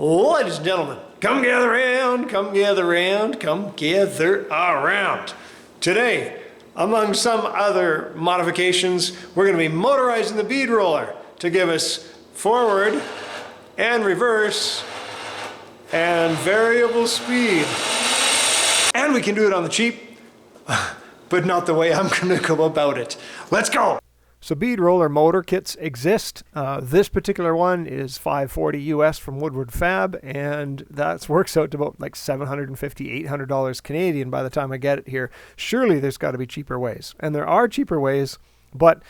Ladies and gentlemen, come gather round, come gather round, come gather around. Today, among some other modifications, we're going to be motorizing the bead roller to give us forward and reverse and variable speed. And we can do it on the cheap, but not the way I'm going to go about it. Let's go! So bead roller motor kits exist. This particular one is $540 US from Woodward Fab, and that works out to about like $750, $800 Canadian by the time I get it here. Surely there's got to be cheaper ways. And there are cheaper ways, but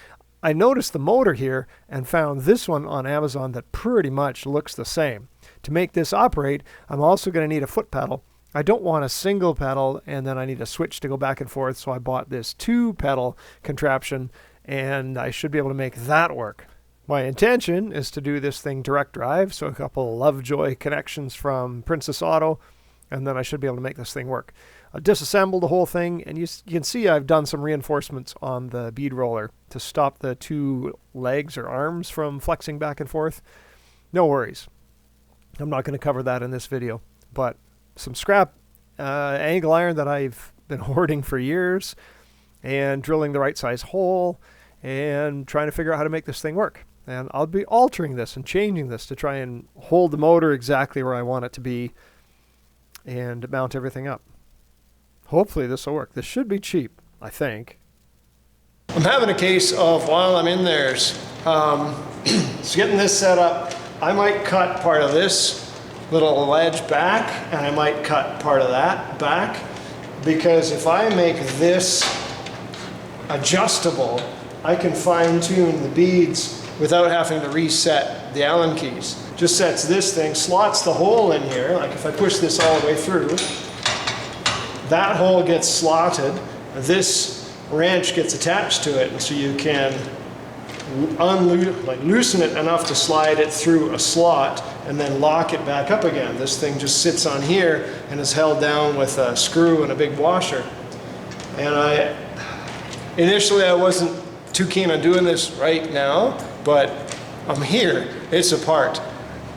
I noticed the motor here and found this one on Amazon that pretty much looks the same. To make this operate, I'm also going to need a foot pedal. I don't want a single pedal, and then I need a switch to go back and forth, so I bought this 2-pedal contraption, and I should be able to make that work. My intention is to do this thing direct drive, so a couple Lovejoy connections from Princess Auto, and then I should be able to make this thing work. I'll disassemble the whole thing, and you can see I've done some reinforcements on the bead roller to stop the 2 legs or arms from flexing back and forth. No worries. I'm not going to cover that in this video, but some scrap angle iron that I've been hoarding for years, and drilling the right size hole, and trying to figure out how to make this thing work. And I'll be altering this and changing this to try and hold the motor exactly where I want it to be and mount everything up. Hopefully this will work. This should be cheap, I think. I'm having a case of, while I'm in there, so getting this set up, I might cut part of this little ledge back, and I might cut part of that back, because if I make this adjustable, I can fine-tune the beads without having to reset the Allen keys. Just sets this thing, slots the hole in here, like if I push this all the way through, that hole gets slotted, this wrench gets attached to it, and so you can loosen it enough to slide it through a slot and then lock it back up again. This thing just sits on here and is held down with a screw and a big washer. And initially I wasn't too keen on doing this right now, but I'm here, it's apart.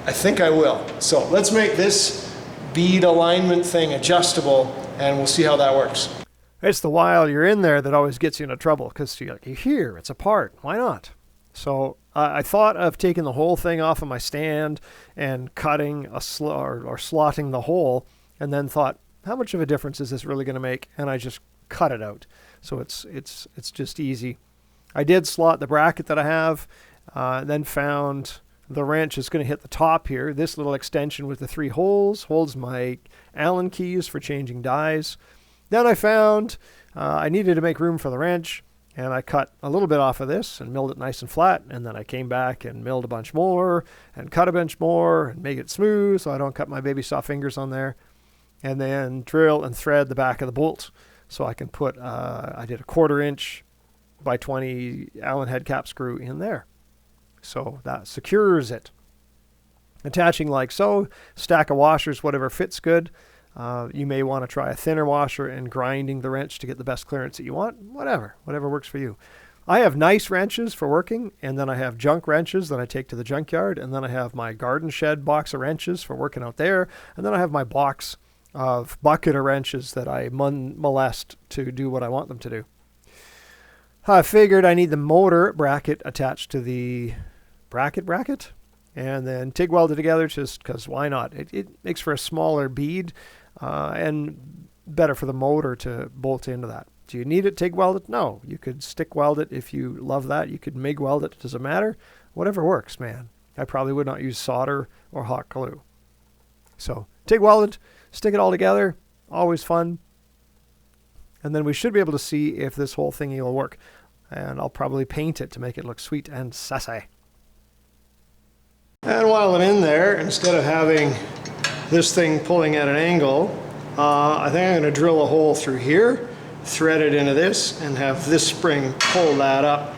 I think I will. So let's make this bead alignment thing adjustable, and we'll see how that works. It's the while you're in there that always gets you into trouble, because you're here, it's apart, why not? So I thought of taking the whole thing off of my stand and cutting or slotting the hole, and then thought, how much of a difference is this really going to make? And I just cut it out. So it's just easy. I did slot the bracket that I have, then found the wrench is going to hit the top here. This little extension with the 3 holes holds my Allen keys for changing dies. Then I found I needed to make room for the wrench, and I cut a little bit off of this and milled it nice and flat, and then I came back and milled a bunch more and cut a bunch more and make it smooth so I don't cut my baby saw fingers on there, and then drill and thread the back of the bolt so I can put, I did a 1/4 inch by 20 Allen head cap screw in there. So that secures it. Attaching like so, stack of washers, whatever fits good. You may want to try a thinner washer and grinding the wrench to get the best clearance that you want. Whatever works for you. I have nice wrenches for working, and then I have junk wrenches that I take to the junkyard, and then I have my garden shed box of wrenches for working out there, and then I have my box of bucket of wrenches that I molest to do what I want them to do. I figured I need the motor bracket attached to the bracket, and then TIG welded together just because why not? It makes for a smaller bead and better for the motor to bolt into that. Do you need it TIG welded? No. You could stick weld it if you love that. You could MIG weld it. Doesn't matter. Whatever works, man. I probably would not use solder or hot glue. So TIG welded, stick it all together. Always fun. And then we should be able to see if this whole thingy will work. And I'll probably paint it to make it look sweet and sassy. And while I'm in there, instead of having this thing pulling at an angle, I think I'm going to drill a hole through here, thread it into this, and have this spring pull that up.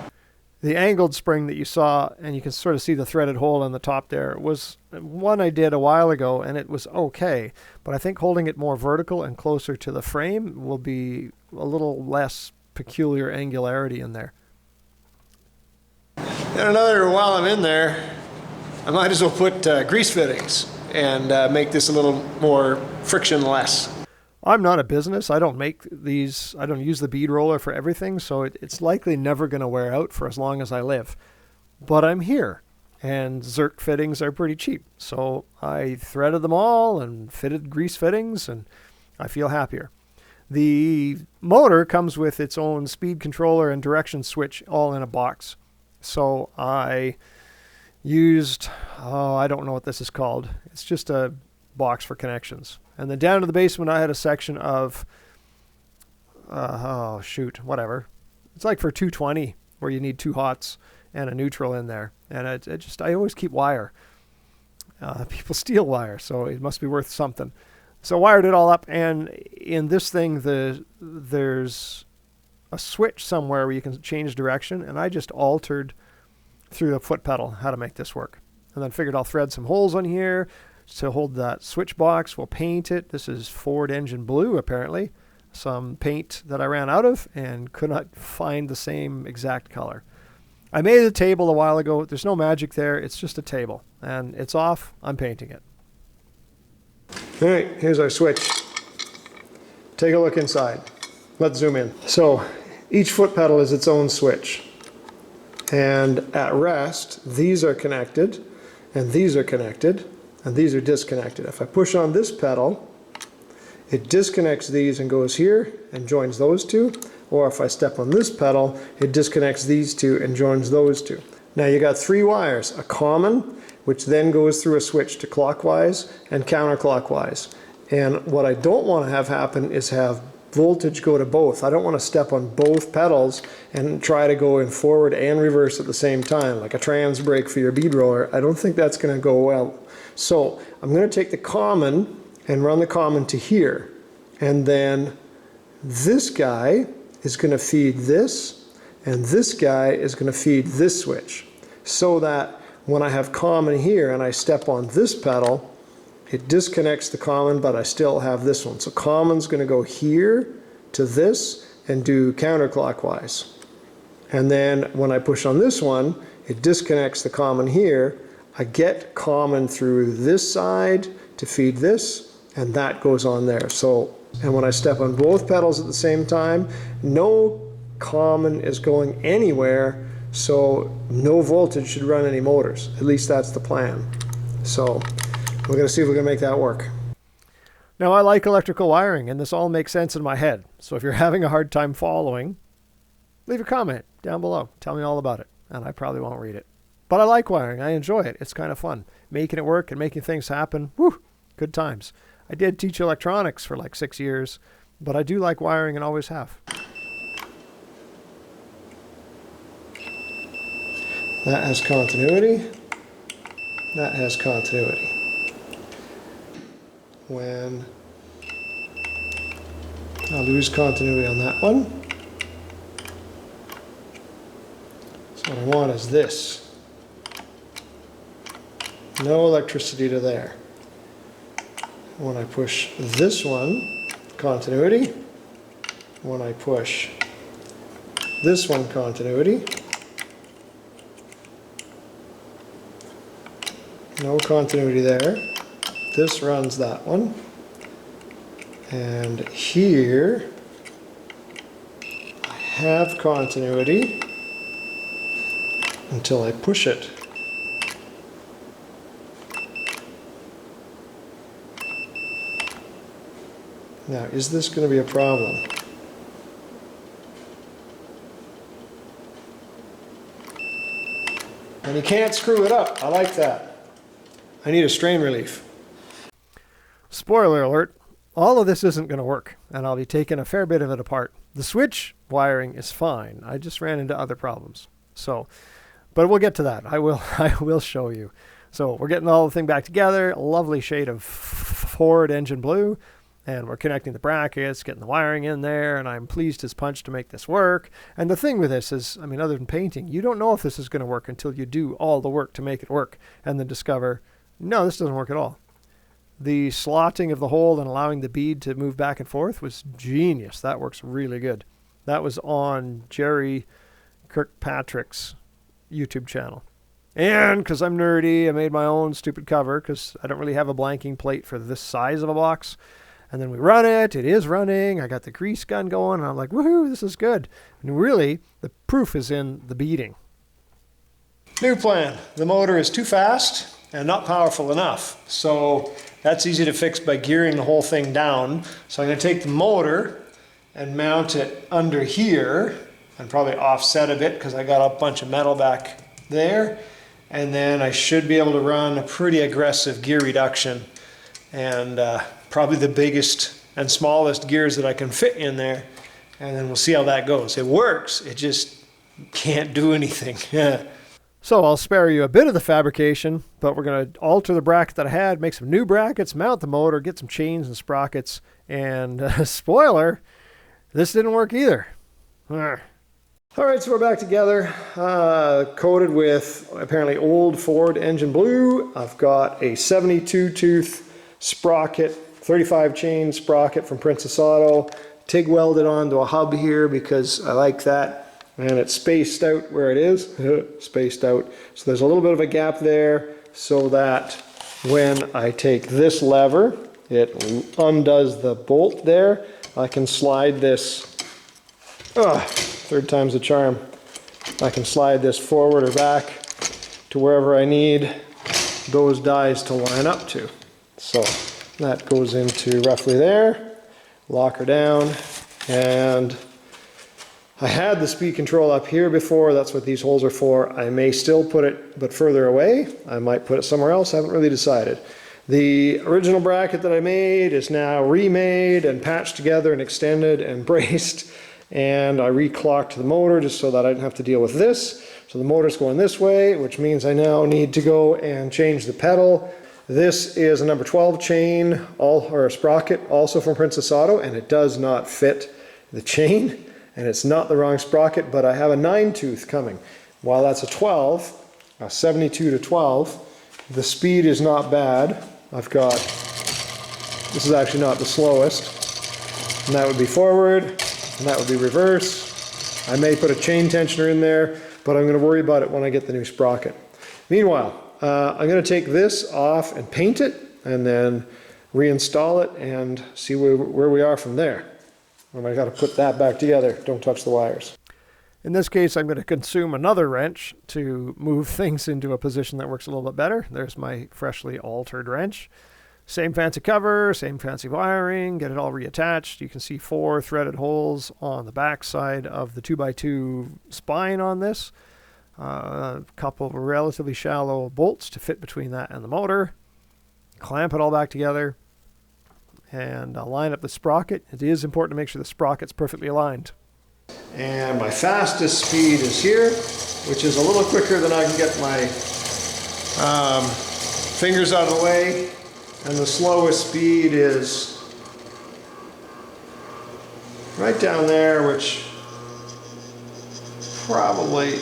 The angled spring that you saw, and you can sort of see the threaded hole in the top there, was one I did a while ago, and it was okay. But I think holding it more vertical and closer to the frame will be a little less peculiar angularity in there. And another, while I'm in there, I might as well put grease fittings and make this a little more frictionless. I'm not a business. I don't make these. I don't use the bead roller for everything, so it's likely never going to wear out for as long as I live. But I'm here, and Zerk fittings are pretty cheap. So I threaded them all and fitted grease fittings, and I feel happier. The motor comes with its own speed controller and direction switch all in a box. So I used, I don't know what this is called. It's just a box for connections. And then down to the basement, I had a section of, whatever. It's like for 220, where you need 2 hots and a neutral in there. And I always keep wire. People steal wire, so it must be worth something. So I wired it all up, and in this thing, there's a switch somewhere where you can change direction, and I just altered through the foot pedal how to make this work. And then figured I'll thread some holes on here to hold that switch box. We'll paint it. This is Ford engine blue, apparently. Some paint that I ran out of and could not find the same exact color. I made a table a while ago. There's no magic there. It's just a table. And it's off. I'm painting it. All right, here's our switch. Take a look inside. Let's zoom in. So each foot pedal is its own switch. And at rest, these are connected, and these are connected, and these are disconnected. If I push on this pedal, it disconnects these and goes here and joins those two. Or if I step on this pedal, it disconnects these two and joins those two. Now you got 3 wires, a common, which then goes through a switch to clockwise and counterclockwise. And what I don't want to have happen is have voltage go to both. I don't want to step on both pedals and try to go in forward and reverse at the same time, like a trans brake for your bead roller. I don't think that's going to go well. So I'm going to take the common and run the common to here. And then this guy is going to feed this, and this guy is going to feed this switch. So that when I have common here and I step on this pedal, it disconnects the common, but I still have this one. So common's going to go here to this and do counterclockwise. And then when I push on this one, it disconnects the common here. I get common through this side to feed this, and that goes on there. So, and when I step on both pedals at the same time, no common is going anywhere, so no voltage should run any motors. At least that's the plan. So we're going to see if we can make that work. Now, I like electrical wiring, and this all makes sense in my head. So if you're having a hard time following, leave a comment down below. Tell me all about it, and I probably won't read it. But I like wiring. I enjoy it. It's kind of fun. Making it work and making things happen. Woo! Good times. I did teach electronics for like 6 years, but I do like wiring and always have. That has continuity. That has continuity. When I'll lose continuity on that one. So what I want is this. No electricity to there. When I push this one, continuity. When I push this one, continuity. No continuity there. This runs that one. And here I have continuity until I push it. Now, is this going to be a problem? And you can't screw it up. I like that. I need a strain relief. Spoiler alert, all of this isn't going to work, and I'll be taking a fair bit of it apart. The switch wiring is fine. I just ran into other problems. So, but we'll get to that. I will show you. So we're getting all the thing back together, a lovely shade of Ford engine blue, and we're connecting the brackets, getting the wiring in there, and I'm pleased as punch to make this work. And the thing with this is, I mean, other than painting, you don't know if this is going to work until you do all the work to make it work, and then discover, no, this doesn't work at all. The slotting of the hole and allowing the bead to move back and forth was genius. That works really good. That was on Jerry Kirkpatrick's YouTube channel. And because I'm nerdy, I made my own stupid cover because I don't really have a blanking plate for this size of a box. And then we run it. It is running. I got the grease gun going. And I'm like, woohoo, this is good. And really, the proof is in the beading. New plan. The motor is too fast and not powerful enough. So that's easy to fix by gearing the whole thing down. So I'm going to take the motor and mount it under here and probably offset a bit because I got a bunch of metal back there. And then I should be able to run a pretty aggressive gear reduction and probably the biggest and smallest gears that I can fit in there. And then we'll see how that goes. It works, it just can't do anything. So I'll spare you a bit of the fabrication, but we're going to alter the bracket that I had, make some new brackets, mount the motor, get some chains and sprockets, and spoiler, this didn't work either. All right, so we're back together, coated with apparently old Ford engine blue. I've got a 72 tooth sprocket, 35 chain sprocket from Princess Auto, TIG welded onto a hub here because I like that, and it's spaced out where it is, spaced out. So there's a little bit of a gap there so that when I take this lever, it undoes the bolt there. I can slide this, third time's the charm. I can slide this forward or back to wherever I need those dies to line up to. So that goes into roughly there, lock her down, and I had the speed control up here before, that's what these holes are for. I may still put it, but further away. I might put it somewhere else, I haven't really decided. The original bracket that I made is now remade and patched together and extended and braced. And I reclocked the motor just so that I didn't have to deal with this. So the motor's going this way, which means I now need to go and change the pedal. This is a number 12 chain, or a sprocket, also from Princess Auto, and it does not fit the chain, and it's not the wrong sprocket, but I have a 9 tooth coming. While that's a 12, a 72 to 12, the speed is not bad. I've got, this is actually not the slowest, and that would be forward. And that would be reverse. I may put a chain tensioner in there, but I'm going to worry about it when I get the new sprocket. Meanwhile, I'm going to take this off and paint it, and then reinstall it and see where we are from there. And I got to put that back together. Don't touch the wires. In this case, I'm going to consume another wrench to move things into a position that works a little bit better. There's my freshly altered wrench. Same fancy cover, same fancy wiring, get it all reattached. You can see 4 threaded holes on the back side of the 2x2 spine on this. A couple of relatively shallow bolts to fit between that and the motor. Clamp it all back together and line up the sprocket. It is important to make sure the sprocket's perfectly aligned. And my fastest speed is here, which is a little quicker than I can get my fingers out of the way. And the slowest speed is right down there, which probably,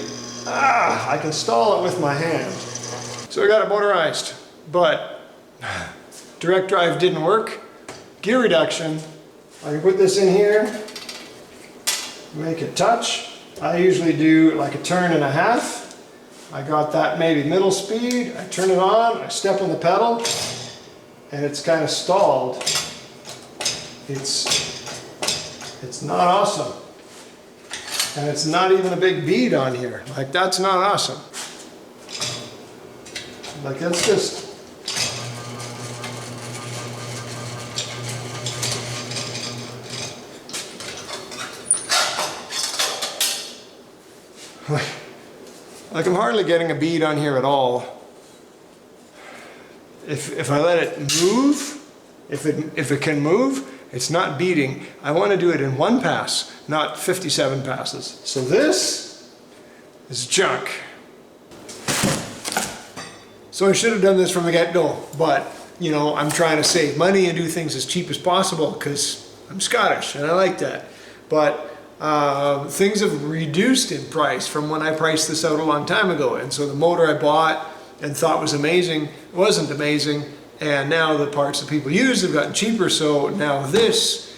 I can stall it with my hand. So I got it motorized, but direct drive didn't work. Gear reduction, I can put this in here, make it touch. I usually do like a turn and a half. I got that maybe middle speed. I turn it on, I step on the pedal, and it's kind of stalled. It's not awesome. And it's not even a big bead on here. Like, that's not awesome. Like, that's just... like I'm hardly getting a bead on here at all. If I let it move, if it can move, it's not beading. I want to do it in one pass, not 57 passes. So this is junk. So I should have done this from the get-go, but you know, I'm trying to save money and do things as cheap as possible because I'm Scottish and I like that. But things have reduced in price from when I priced this out a long time ago, and so the motor I bought and thought was amazing wasn't amazing, and now the parts that people use have gotten cheaper, so now this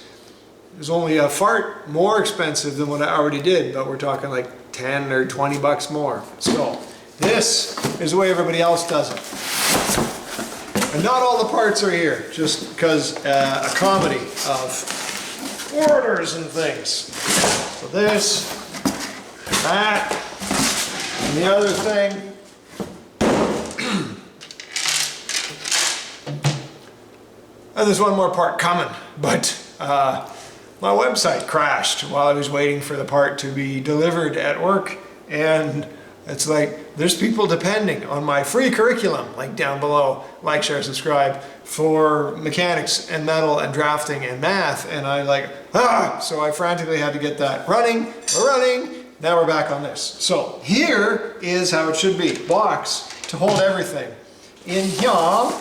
is only a fart more expensive than what I already did, but we're talking like 10 or 20 bucks more. So This is the way everybody else does it. And not all the parts are here, just because a comedy of orders and things. So this, that, and the other thing. And there's one more part coming, but my website crashed while I was waiting for the part to be delivered at work, and it's like there's people depending on my free curriculum, like down below, like, share, subscribe, for mechanics and metal and drafting and math, and I like, so I frantically had to get that running. We're running. Now we're back on this. So here is how it should be. Box to hold everything. In here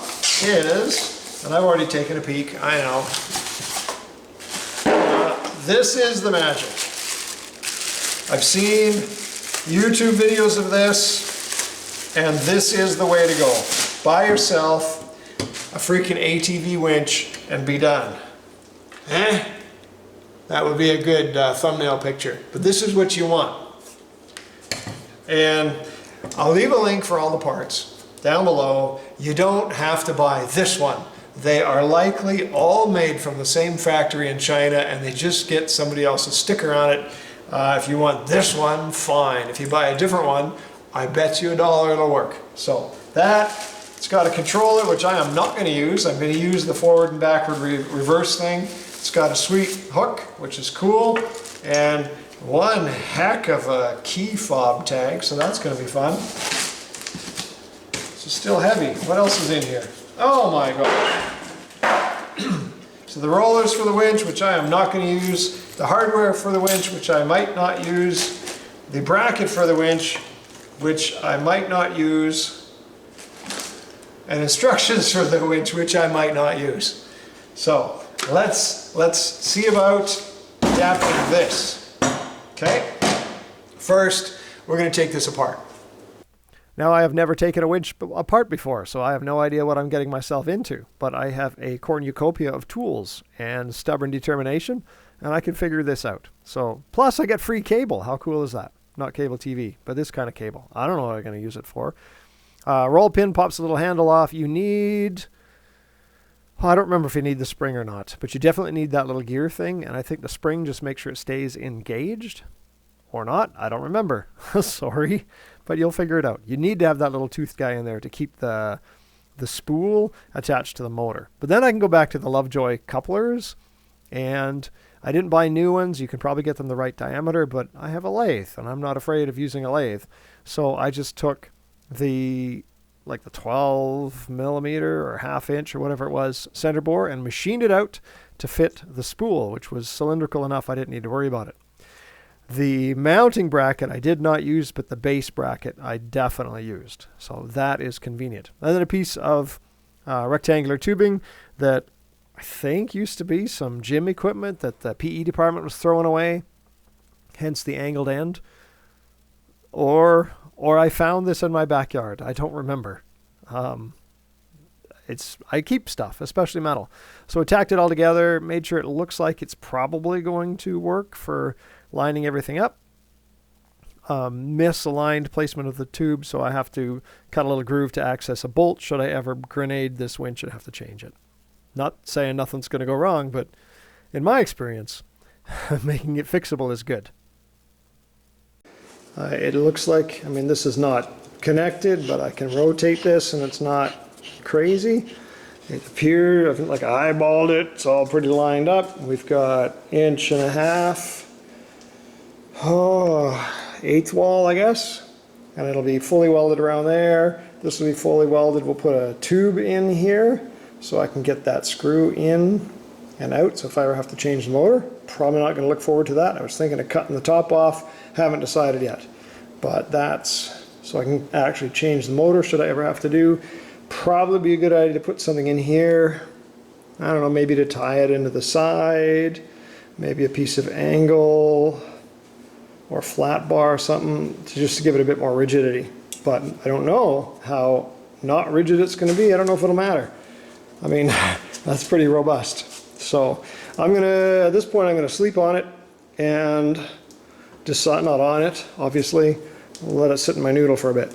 is, and I've already taken a peek, I know. This is the magic. I've seen YouTube videos of this, and this is the way to go. Buy yourself a freaking ATV winch and be done. That would be a good thumbnail picture. But this is what you want. And I'll leave a link for all the parts down below. You don't have to buy this one. They are likely all made from the same factory in China, and they just get somebody else's sticker on it. If you want this one, fine. If you buy a different one, I bet you $1 it'll work. So that, it's got a controller, which I am not going to use. I'm going to use the forward and backward reverse thing. It's got a sweet hook, which is cool, and one heck of a key fob tag, so that's going to be fun. It's still heavy. What else is in here? Oh my god. So the rollers for the winch, which I am not going to use, the hardware for the winch, which I might not use, the bracket for the winch, which I might not use, and instructions for the winch, which I might not use. So let's see about adapting this. Okay? First, we're going to take this apart. Now, I have never taken a winch apart before, so I have no idea what I'm getting myself into. But I have a cornucopia of tools and stubborn determination, and I can figure this out. So, plus I get free cable. How cool is that? Not cable TV, but this kind of cable. I don't know what I'm going to use it for. Roll pin pops the little handle off. You need... Well, I don't remember if you need the spring or not, but you definitely need that little gear thing, and I think the spring just makes sure it stays engaged. Or not, I don't remember. Sorry, but you'll figure it out. You need to have that little tooth guy in there to keep the spool attached to the motor. But then I can go back to the Lovejoy couplers, and I didn't buy new ones. You can probably get them the right diameter, but I have a lathe, and I'm not afraid of using a lathe. So I just took the 12 millimeter or ½ inch or whatever it was center bore and machined it out to fit the spool, which was cylindrical enough I didn't need to worry about it. The mounting bracket I did not use, but the base bracket I definitely used. So that is convenient. And then a piece of rectangular tubing that I think used to be some gym equipment that the PE department was throwing away, hence the angled end. Or I found this in my backyard. I don't remember. I keep stuff, especially metal. So I tacked it all together, made sure it looks like it's probably going to work for lining everything up. Misaligned placement of the tube, so I have to cut a little groove to access a bolt. Should I ever grenade this winch, I'd have to change it. Not saying nothing's going to go wrong, but in my experience, making it fixable is good. It looks like, this is not connected, but I can rotate this and it's not crazy. It appeared, like I eyeballed it, it's all pretty lined up. We've got 1.5 inch, eighth wall, I guess, and it'll be fully welded around there. This will be fully welded. We'll put a tube in here so I can get that screw in and out. So if I ever have to change the motor, probably not going to look forward to that. I was thinking of cutting the top off, haven't decided yet. But that's so I can actually change the motor should I ever have to do. Probably be a good idea to put something in here. I don't know, maybe to tie it into the side, maybe a piece of angle or flat bar or something to just to give it a bit more rigidity. But I don't know how not rigid it's going to be. I don't know if it'll matter. That's pretty robust. So at this point I'm gonna sleep on it and decide, not on it, obviously. I'll let it sit in my noodle for a bit.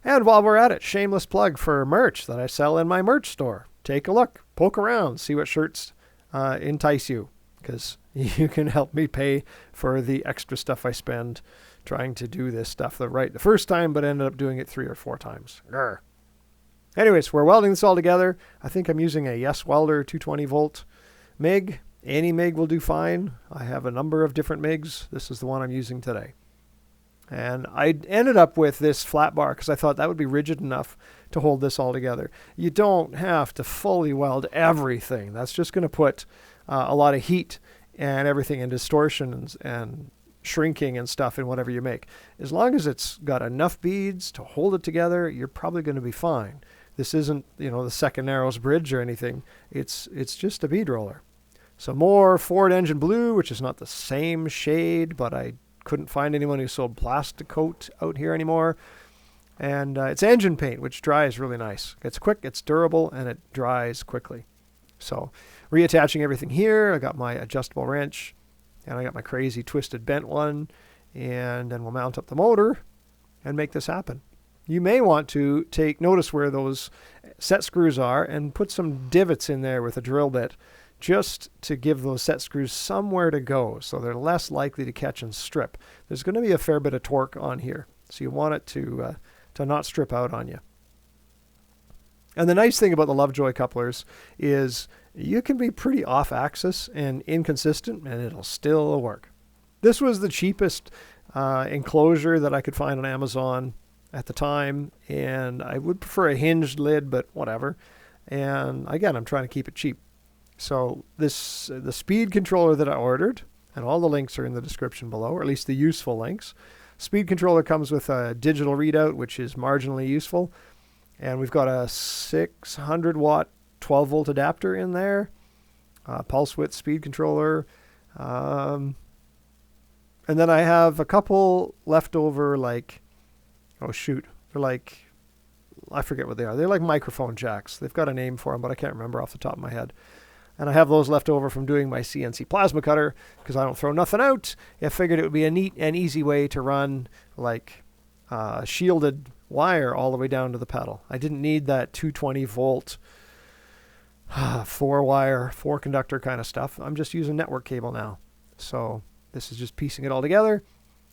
And while we're at it, shameless plug for merch that I sell in my merch store. Take a look, poke around, see what shirts entice you, because you can help me pay for the extra stuff I spend trying to do this stuff the first time, but ended up doing it 3 or 4 times. Grr. Anyways, we're welding this all together. I think I'm using a Yes Welder 220 volt MIG. Any MIG will do fine. I have a number of different MIGs. This is the one I'm using today. And I ended up with this flat bar because I thought that would be rigid enough to hold this all together. You don't have to fully weld everything. That's just going to put a lot of heat and everything in distortion and shrinking and stuff in whatever you make. As long as it's got enough beads to hold it together, you're probably going to be fine. This isn't, the second Narrows Bridge or anything. It's just a bead roller. So more Ford engine blue, which is not the same shade, but I couldn't find anyone who sold plastic coat out here anymore. And it's engine paint, which dries really nice. It's quick, it's durable, and it dries quickly. So reattaching everything here. I got my adjustable wrench, and I got my crazy twisted bent one, and then we'll mount up the motor and make this happen. You may want to notice where those set screws are and put some divots in there with a drill bit, just to give those set screws somewhere to go so they're less likely to catch and strip. There's going to be a fair bit of torque on here, so you want it to not strip out on you. And the nice thing about the Lovejoy couplers is you can be pretty off axis and inconsistent and it'll still work. This was the cheapest enclosure that I could find on Amazon at the time, and I would prefer a hinged lid, but whatever. And again, I'm trying to keep it cheap. So the speed controller that I ordered, and all the links are in the description below, or at least the useful links. Speed controller comes with a digital readout, which is marginally useful. And we've got a 600 watt 12 volt adapter in there, pulse width speed controller. And then I have a couple leftover, I forget what they are. They're like microphone jacks. They've got a name for them, but I can't remember off the top of my head. And I have those left over from doing my CNC plasma cutter because I don't throw nothing out. I figured it would be a neat and easy way to run shielded wire all the way down to the pedal. I didn't need that 220 volt 4-wire, 4-conductor kind of stuff. I'm just using network cable now. So this is just piecing it all together.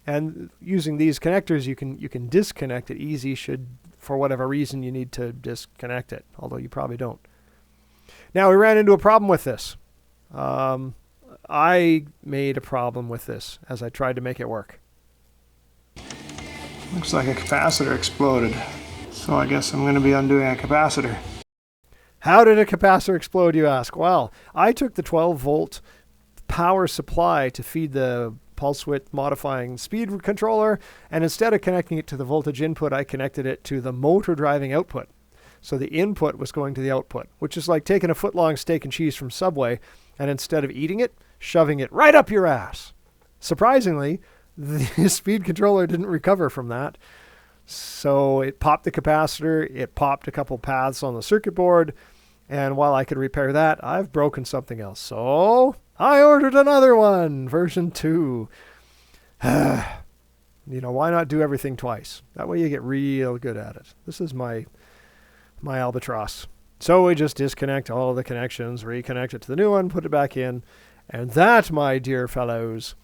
And using these connectors, you can disconnect it easy should, for whatever reason, you need to disconnect it, although you probably don't. Now, we ran into a problem with this. I made a problem with this as I tried to make it work. Looks like a capacitor exploded. So I guess I'm going to be undoing a capacitor. How did a capacitor explode, you ask? Well, I took the 12 volt power supply to feed the pulse width modifying speed controller, and instead of connecting it to the voltage input, I connected it to the motor driving output. So the input was going to the output, which is like taking a foot-long steak and cheese from Subway, and instead of eating it, shoving it right up your ass. Surprisingly, the speed controller didn't recover from that. So it popped the capacitor, it popped a couple paths on the circuit board, and while I could repair that, I've broken something else. So I ordered another one, version 2. Why not do everything twice? That way you get real good at it. This is my albatross. So we just disconnect all the connections, reconnect it to the new one, put it back in, and that, my dear fellows,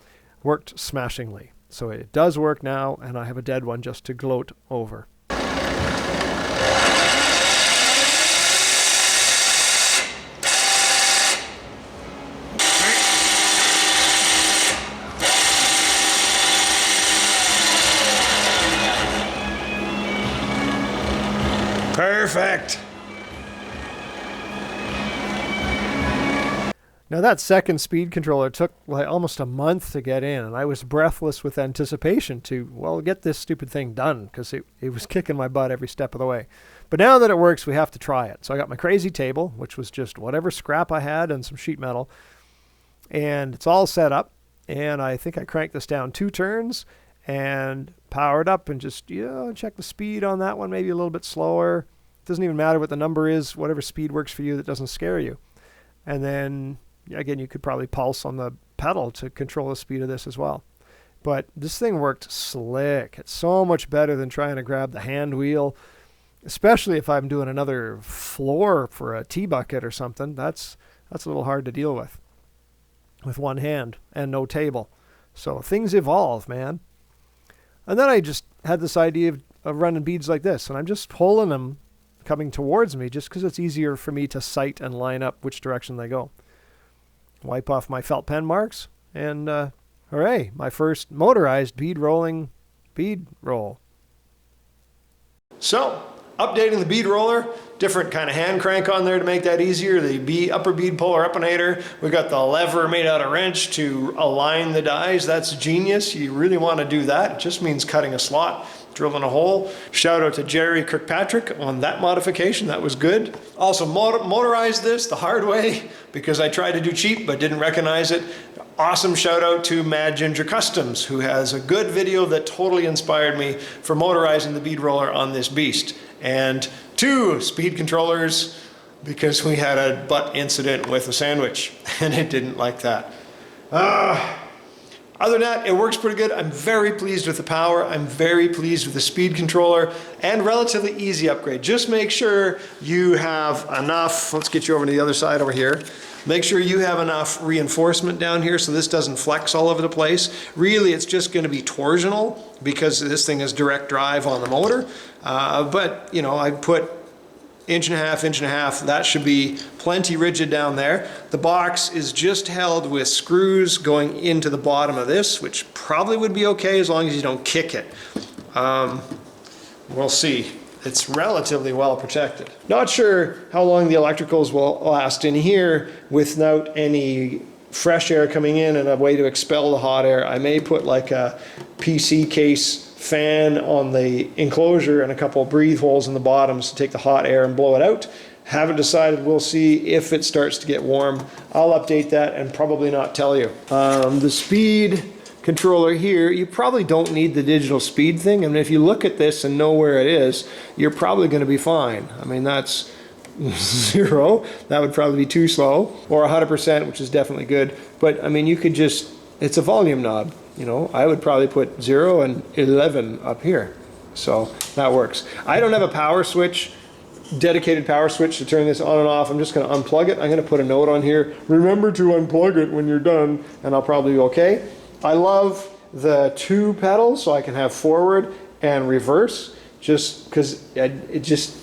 worked smashingly. So it does work now, and I have a dead one just to gloat over. Perfect. Now that second speed controller took almost a month to get in, and I was breathless with anticipation to, get this stupid thing done, because it was kicking my butt every step of the way. But now that it works, we have to try it. So I got my crazy table, which was just whatever scrap I had and some sheet metal, and it's all set up, and I think I cranked this down 2 turns and powered up and just, check the speed on that one, maybe a little bit slower. It doesn't even matter what the number is, whatever speed works for you that doesn't scare you. And then, again, you could probably pulse on the pedal to control the speed of this as well. But this thing worked slick. It's so much better than trying to grab the hand wheel, especially if I'm doing another floor for a tea bucket or something. That's a little hard to deal with one hand and no table. So things evolve, man. And then I just had this idea of running beads like this, and I'm just pulling them coming towards me just because it's easier for me to sight and line up which direction they go. Wipe off my felt pen marks, and hooray, my first motorized bead rolling bead roll. So, updating the bead roller, different kind of hand crank on there to make that easier. The upper bead puller upinator. We got the lever made out of wrench to align the dies. That's genius. You really want to do that. It just means cutting a slot, drilling a hole. Shout out to Jerry Kirkpatrick on that modification. That was good. Also motorized this the hard way because I tried to do cheap but didn't recognize it. Awesome shout out to Mad Ginger Customs, who has a good video that totally inspired me for motorizing the bead roller on this beast. And 2 speed controllers, because we had a butt incident with a sandwich and it didn't like that. Other than that, it works pretty good. I'm very pleased with the power. I'm very pleased with the speed controller, and relatively easy upgrade. Just make sure you have enough, let's get you over to the other side over here. Make sure you have enough reinforcement down here so this doesn't flex all over the place. Really, it's just going to be torsional because this thing is direct drive on the motor. But, you know, I put inch and a half, that should be plenty rigid down there. The box is just held with screws going into the bottom of this, which probably would be okay as long as you don't kick it. We'll see. It's relatively well protected. Not sure how long the electricals will last in here without any fresh air coming in and a way to expel the hot air. I may put like a PC case fan on the enclosure and a couple of breathe holes in the bottoms to take the hot air and blow it out. Haven't decided. We'll see if it starts to get warm. I'll update that and probably not tell you. The speed controller here, you probably don't need the digital speed thing. I mean, if you look at this and know where it is, you're probably going to be fine. I mean, that's 0. That would probably be too slow, or 100%, which is definitely good. But I mean, you could just, it's a volume knob. You know, I would probably put 0 and 11 up here. So that works. I don't have a power switch, dedicated power switch to turn this on and off. I'm just going to unplug it. I'm going to put a note on here. Remember to unplug it when you're done, and I'll probably be okay. I love the 2 pedals, so I can have forward and reverse, just because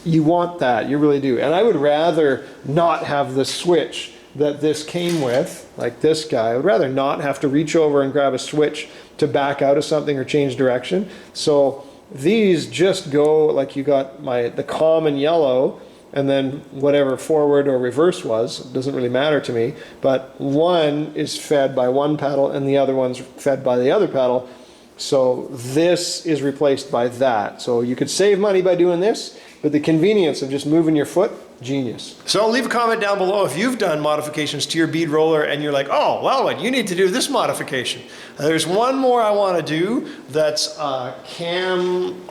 you want that. You really do. And I would rather not have the switch that this came with, like this guy. I would rather not have to reach over and grab a switch to back out of something or change direction. So these just go like you got the common yellow, and then whatever forward or reverse was, it doesn't really matter to me, but one is fed by one pedal and the other one's fed by the other pedal. So this is replaced by that. So you could save money by doing this, but the convenience of just moving your foot, genius. So leave a comment down below if you've done modifications to your bead roller and you're like, oh, well, you need to do this modification. There's one more I want to do that's cam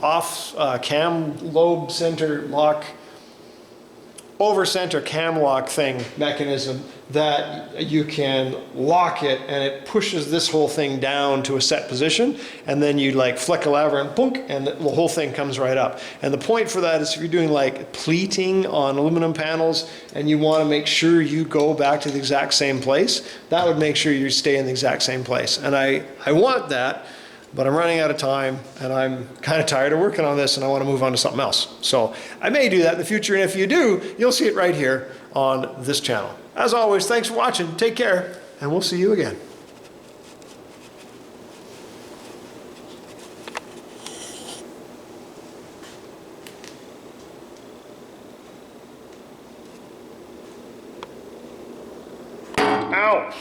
lobe center lock, over center cam lock thing mechanism that you can lock it and it pushes this whole thing down to a set position, and then you like flick a lever and boom, and the whole thing comes right up. And the point for that is if you're doing like pleating on aluminum panels and you want to make sure you go back to the exact same place, that would make sure you stay in the exact same place. And I want that, but I'm running out of time and I'm kind of tired of working on this and I want to move on to something else. So I may do that in the future, and if you do, you'll see it right here on this channel. As always, thanks for watching, take care, and we'll see you again. Ow!